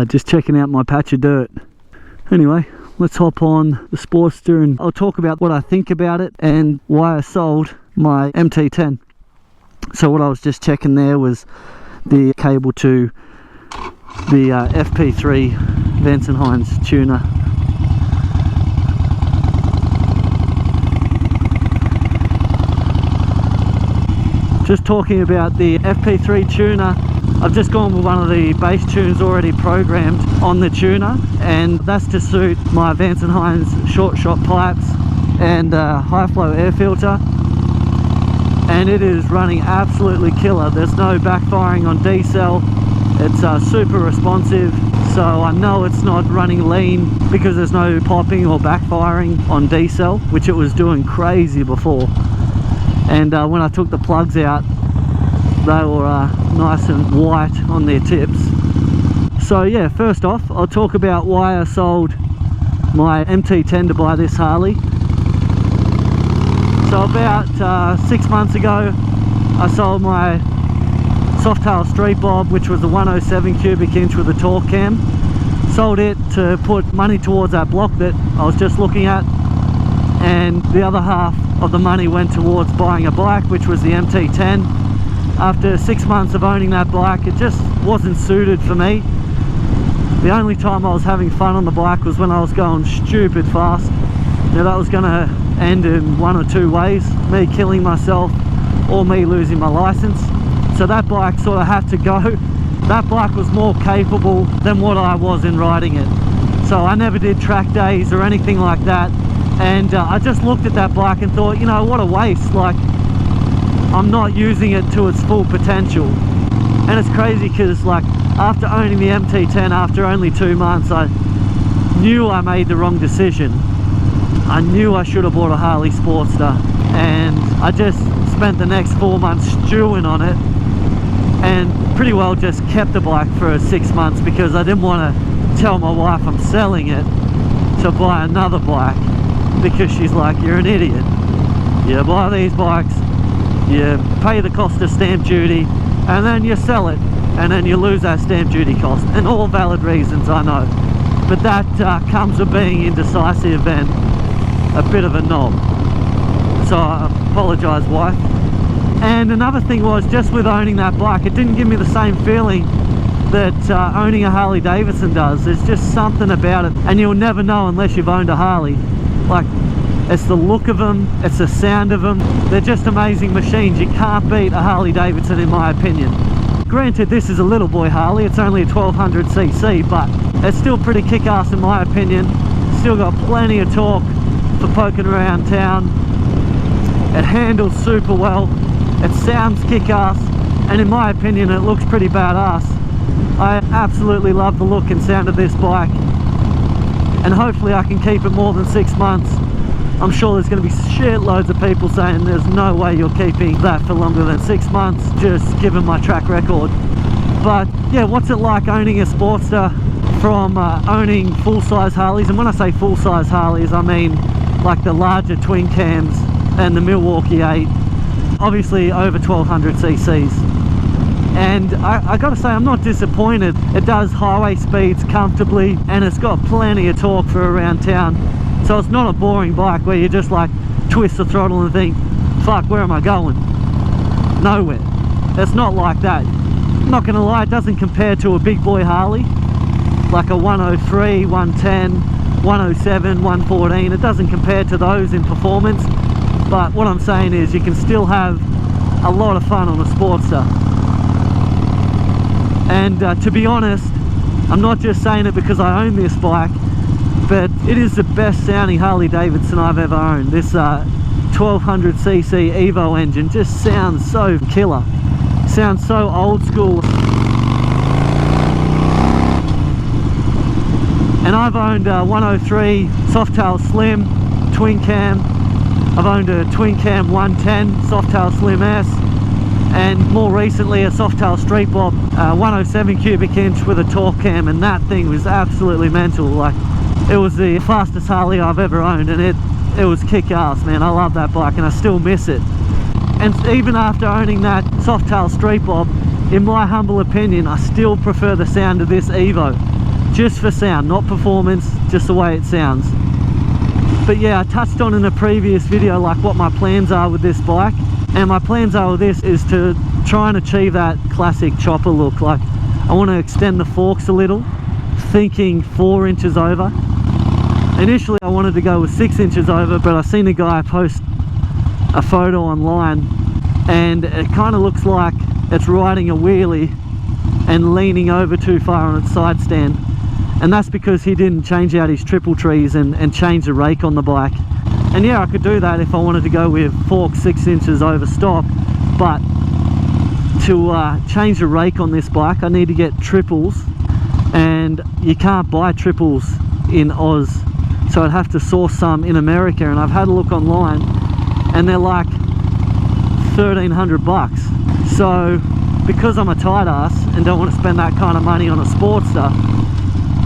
Just checking out my patch of dirt. Anyway, let's hop on the Sportster and I'll talk about what I think about it and why I sold my MT10. So what I was just checking there was the cable to the FP3 Vance & Hines tuner. Just talking about the FP3 tuner, I've just gone with one of the bass tunes already programmed on the tuner, and that's to suit my Vance & Hines short shot pipes and high flow air filter, and it is running absolutely killer. There's no backfiring on D-cell. It's super responsive, so I know it's not running lean because there's no popping or backfiring on D-cell, which it was doing crazy before. And when I took the plugs out, they were nice and white on their tips. So yeah, first off, I'll talk about why I sold my MT10 to buy this Harley. So about 6 months ago, I sold my Softail Street Bob, which was a 107 cubic inch with a torque cam. Sold it to put money towards that block that I was just looking at, and the other half of the money went towards buying a bike, which was the MT10. After 6 months of owning that bike, it just wasn't suited for me. The only time I was having fun on the bike was when I was going stupid fast. Now that was going to end in one or two ways: me killing myself or me losing my license. So that bike sort of had to go. That bike was more capable than what I was in riding it. So I never did track days or anything like that. And I just looked at that bike and thought, you know, what a waste. Like, I'm not using it to its full potential. And it's crazy because, like, after owning the MT10 after only 2 months, I knew I made the wrong decision. I knew I should have bought a Harley Sportster, and I just spent the next 4 months stewing on it and pretty well just kept the bike for 6 months because I didn't want to tell my wife I'm selling it to buy another bike, because she's like, you're an idiot. You buy these bikes, you pay the cost of stamp duty, and then you sell it, and then you lose that stamp duty cost, and all valid reasons, I know. But that comes with being indecisive and a bit of a knob. So I apologise, wife. And another thing was, just with owning that bike, it didn't give me the same feeling that owning a Harley Davidson does. There's just something about it, and you'll never know unless you've owned a Harley. Like, it's the look of them, it's the sound of them. They're just amazing machines. You can't beat a Harley Davidson, in my opinion. Granted, this is a little boy Harley, it's only a 1200cc, but it's still pretty kick-ass in my opinion. Still got plenty of torque for poking around town. It handles super well, it sounds kick-ass, and in my opinion it looks pretty badass. I absolutely love the look and sound of this bike, and hopefully I can keep it more than 6 months. I'm sure there's going to be shitloads of people saying there's no way you're keeping that for longer than 6 months, just given my track record. But yeah, what's it like owning a Sportster from owning full-size Harleys? And when I say full-size Harleys, I mean like the larger twin cams and the Milwaukee 8, obviously over 1200 cc's. And I gotta say, I'm not disappointed. It does highway speeds comfortably, and it's got plenty of torque for around town. So it's not a boring bike where you just like twist the throttle and think, fuck, where am I going? Nowhere. It's not like that. I'm not gonna lie, it doesn't compare to a big boy Harley, like a 103, 110, 107, 114. It doesn't compare to those in performance. But what I'm saying is, you can still have a lot of fun on a Sportster. And to be honest, I'm not just saying it because I own this bike, but it is the best sounding Harley Davidson I've ever owned. This 1200cc Evo engine just sounds so killer. Sounds so old school. And I've owned a 103 Softail Slim twin cam. I've owned a twin cam 110 Softail Slim S, and more recently a Softail Street Bob 107 cubic inch with a torque cam, and that thing was absolutely mental. Like, it was the fastest Harley I've ever owned, and it was kick-ass, man. I love that bike and I still miss it. And even after owning that Softail Street Bob, in my humble opinion, I still prefer the sound of this Evo. Just for sound, not performance, just the way it sounds. But yeah, I touched on in a previous video like what my plans are with this bike, and my plans are with this is to try and achieve that classic chopper look. Like, I want to extend the forks a little, thinking 4 inches over. Initially I wanted to go with 6 inches over, but I seen a guy post a photo online and it kind of looks like it's riding a wheelie and leaning over too far on its side stand. And that's because he didn't change out his triple trees and change the rake on the bike. And yeah, I could do that if I wanted to go with forks 6 inches over stock, but to change the rake on this bike I need to get triples, and you can't buy triples in Oz, so I'd have to source some in America, and I've had a look online and they're like 1,300 bucks. So because I'm a tight ass and don't want to spend that kind of money on a Sportster,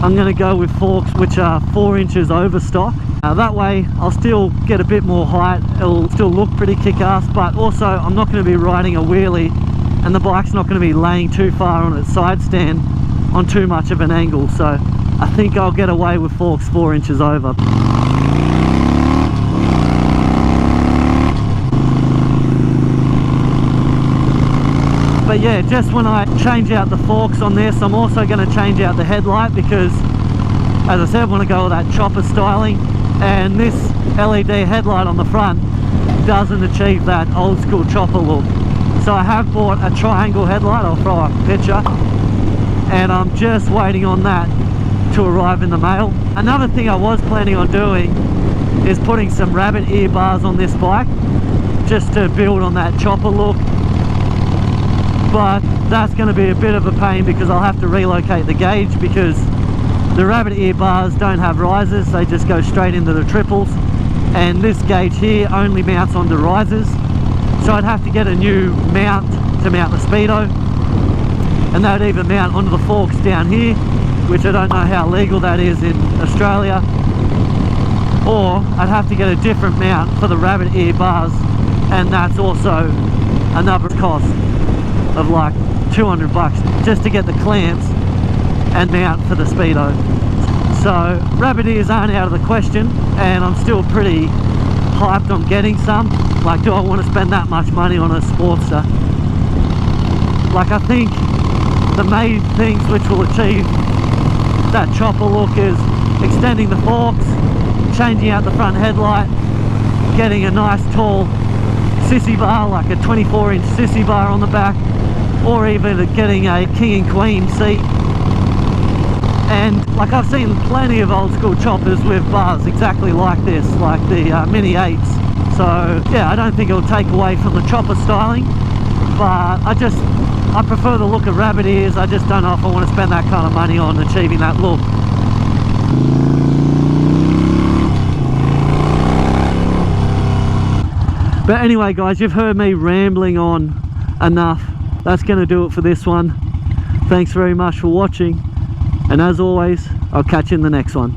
I'm going to go with forks which are 4 inches over stock. That way I'll still get a bit more height, it'll still look pretty kick-ass, but also I'm not going to be riding a wheelie and the bike's not going to be laying too far on its side stand on too much of an angle. So I think I'll get away with forks 4 inches over. But yeah, just when I change out the forks on this, I'm also going to change out the headlight because, as I said, I want to go with that chopper styling, and this LED headlight on the front doesn't achieve that old school chopper look. So I have bought a triangle headlight, I'll throw up a picture, and I'm just waiting on that to arrive in the mail. Another thing I was planning on doing is putting some rabbit ear bars on this bike just to build on that chopper look, but that's going to be a bit of a pain because I'll have to relocate the gauge, because the rabbit ear bars don't have risers, they just go straight into the triples, and this gauge here only mounts onto risers, so I'd have to get a new mount to mount the Speedo, and that would even mount onto the forks down here, which I don't know how legal that is in Australia, or I'd have to get a different mount for the rabbit ear bars, and that's also another cost of like 200 bucks just to get the clamps and mount for the Speedo. So rabbit ears aren't out of the question, and I'm still pretty hyped on getting some. Like, do I want to spend that much money on a Sportster? Like, I think the main things which will achieve that chopper look is extending the forks, changing out the front headlight, getting a nice tall sissy bar, like a 24-inch sissy bar on the back, or even getting a king and queen seat. And like, I've seen plenty of old school choppers with bars exactly like this, like the Mini 8s. So yeah, I don't think it'll take away from the chopper styling, but I prefer the look of rabbit ears. I just don't know if I want to spend that kind of money on achieving that look. But anyway guys, you've heard me rambling on enough. That's going to do it for this one. Thanks very much for watching, and as always, I'll catch you in the next one.